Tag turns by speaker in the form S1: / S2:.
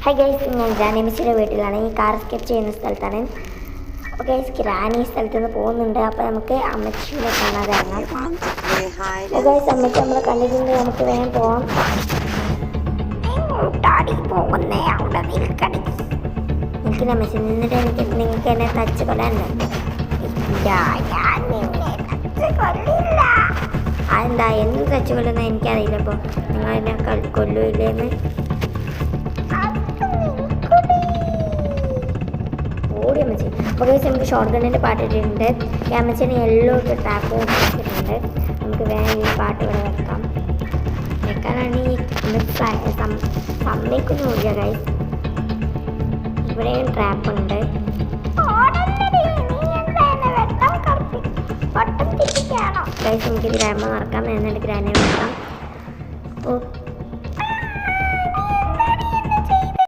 S1: Hi guys, ഞാൻ ഗ്രാനിമിച്ചിയുടെ വീട്ടിലാണ്. ഈ കാർ സ്കെച്ച് ചെയ്യുന്ന സ്ഥലത്താണ്. അപ്പോൾ ഗൈസ്, ഗ്രാനി ഈ സ്ഥലത്ത് നിന്ന് പോകുന്നുണ്ട്. അപ്പോൾ നമുക്ക് അമ്മച്ചിനെ കാണാതെ ഇറങ്ങാം. അപ്പോൾ ഗൈസ്, അമ്മച്ചി നമ്മളെ കണ്ടിട്ടുണ്ട്. നമുക്ക് വേഗം പോവാം. പോകുന്നേ അവിടെ നിൽക്കടി. എനിക്കില്ല അമ്മച്ചി, നിന്നിട്ട് നിങ്ങൾക്ക് എന്നെ തച്ച് കൊല്ലാനുണ്ട്. ഞാൻ നിന്നെ തച്ച് കൊല്ലില്ല. അതെന്താ എന്ത് തച്ച് കൊല്ലുന്ന എനിക്കറിയില്ല. അപ്പോൾ നിങ്ങൾ എന്നെ കൊല്ലൂല്ലേന്ന് ഓടി അമ്മച്ചി. അപ്പോൾ ഗൈസ്, നമുക്ക് ഷോർട്ട് ഗണ്ണിൻ്റെ പാട്ട് ഇട്ടിട്ടുണ്ട്. ഈ അമ്മച്ചിന് യെല്ലോ ടാപ്പ് ഇട്ടിട്ടുണ്ട്. നമുക്ക് വേഗം ഈ പാട്ട് ഇവിടെ വെക്കാം. വെക്കാനാണ് ഈ സമ്മതിക്കുന്നില്ല ഗൈസ്. ഇവിടെയും ട്രാപ്പ് ഉണ്ട്. ഗൈസ്, നമുക്ക് ഗ്രാമ നടക്കാം. എന്നിട്ട് ഗ്രാനെ വെക്കാം.